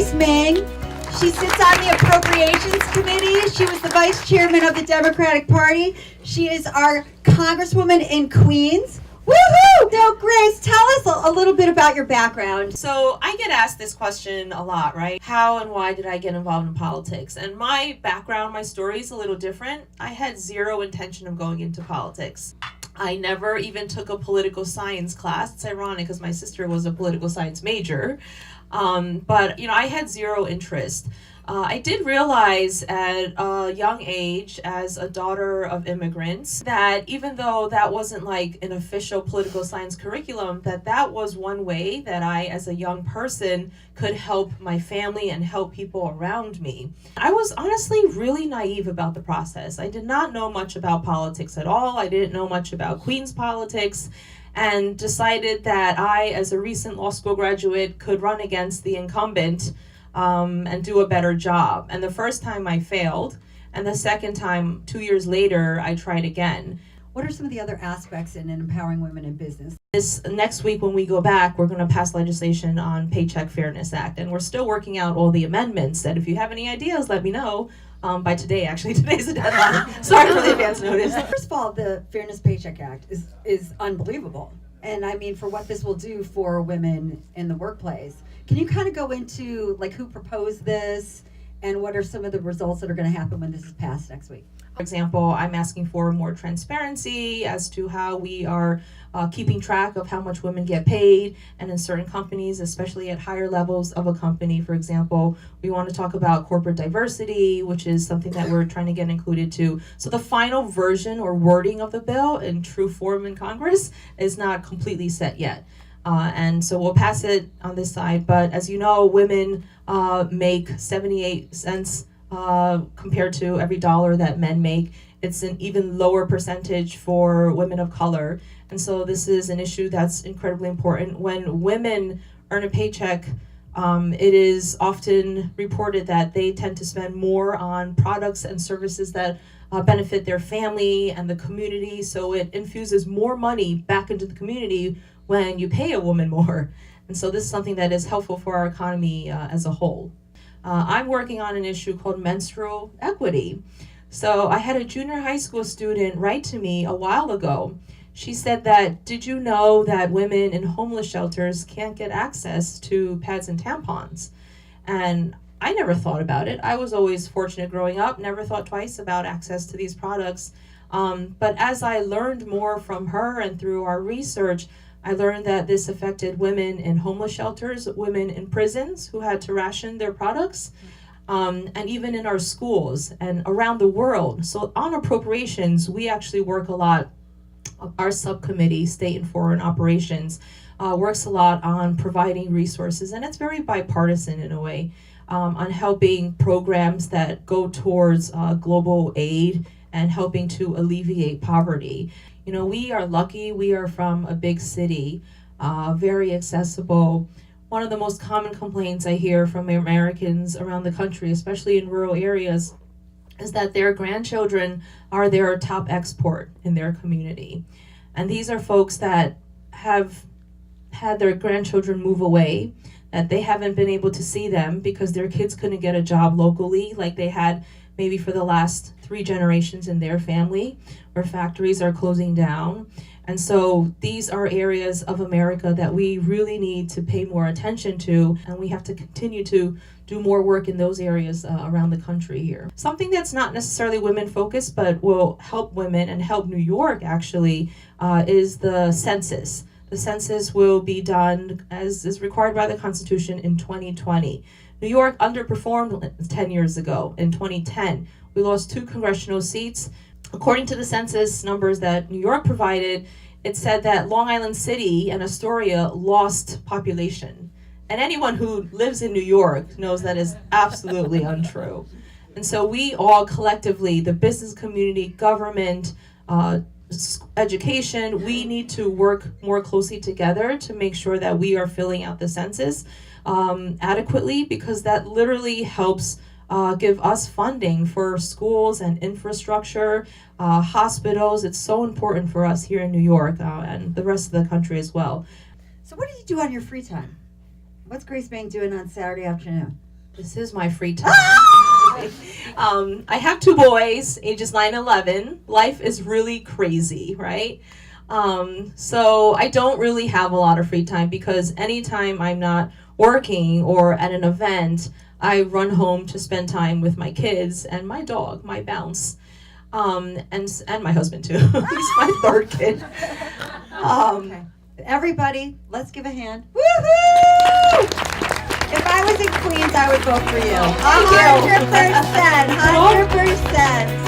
Grace Meng. She sits on the Appropriations Committee. She was the vice chairman of the Democratic Party. She is our congresswoman in Queens. Woohoo! So Grace, tell us a little bit about your background. So I get asked this question a lot, right? How and why did I get involved in politics? And my background, my story is a little different. I had zero intention of going into politics. I never even took a political science class. It's ironic because my sister was a political science major. But I had zero interest. I did realize at a young age, as a daughter of immigrants, that even though that wasn't like an official political science curriculum, that was one way that I, as a young person, could help my family and help people around me. I was honestly really naive about the process. I did not know much about politics at all. I didn't know much about Queens politics, and decided that I, as a recent law school graduate, could run against the incumbent and do a better job. And the first time I failed, and the second time, 2 years later, I tried again. What are some of the other aspects in empowering women in business? This next week when we go back, we're going to pass legislation on Paycheck Fairness Act, and we're still working out all the amendments. And if you have any ideas, let me know. By today, actually. Today's the deadline. Sorry for the advance notice. First of all, the Fairness Paycheck Act is unbelievable. And I mean, for what this will do for women in the workplace. Can you kind of go into like who proposed this and what are some of the results that are going to happen when this is passed next week? For example, I'm asking for more transparency as to how we are keeping track of how much women get paid, and in certain companies, especially at higher levels of a company. For example, we want to talk about corporate diversity, which is something that we're trying to get included too. So the final version or wording of the bill in true form in Congress is not completely set yet. And so we'll pass it on this side. But as you know, women make 78 cents compared to every dollar that men make. It's an even lower percentage for women of color. And so this is an issue that's incredibly important. When women earn a paycheck, it is often reported that they tend to spend more on products and services that benefit their family and the community. So it infuses more money back into the community when you pay a woman more. And so this is something that is helpful for our economy as a whole. I'm working on an issue called menstrual equity. So I had a junior high school student write to me a while ago. She said that, did you know that women in homeless shelters can't get access to pads and tampons? And I never thought about it. I was always fortunate growing up, never thought twice about access to these products. But as I learned more from her and through our research, I learned that this affected women in homeless shelters, women in prisons who had to ration their products, and even in our schools and around the world. So on appropriations, we actually work a lot. Our subcommittee, State and Foreign Operations, works a lot on providing resources, and it's very bipartisan in a way, on helping programs that go towards global aid and helping to alleviate poverty. We are lucky. We are from a big city, very accessible. One of the most common complaints I hear from Americans around the country, especially in rural areas, is that their grandchildren are their top export in their community. And these are folks that have had their grandchildren move away, that they haven't been able to see them because their kids couldn't get a job locally like they had maybe for the last 3 generations in their family, where factories are closing down. And so these are areas of America that we really need to pay more attention to, and we have to continue to do more work in those areas around the country here. Something that's not necessarily women focused, but will help women and help New York actually, is the census. The census will be done as is required by the Constitution in 2020. New York underperformed 10 years ago in 2010. We lost 2 congressional seats. According to the census numbers that New York provided, it said that Long Island City and Astoria lost population. And anyone who lives in New York knows that is absolutely untrue. And so we all collectively, the business community, government, education, we need to work more closely together to make sure that we are filling out the census adequately, because that literally helps give us funding for schools and infrastructure, hospitals. It's so important for us here in New York and the rest of the country as well. So what do you do on your free time? What's Grace Meng doing on Saturday afternoon? This is my free time. I have 2 boys, ages 9 and 11. Life is really crazy, right? So I don't really have a lot of free time because anytime I'm not working or at an event, I run home to spend time with my kids and my dog, my Bounce, and my husband too. He's my 3rd kid. Okay. Everybody, let's give a hand. Woohoo! If I was in Queens, I would vote for you. Thank you. 100%. 100%.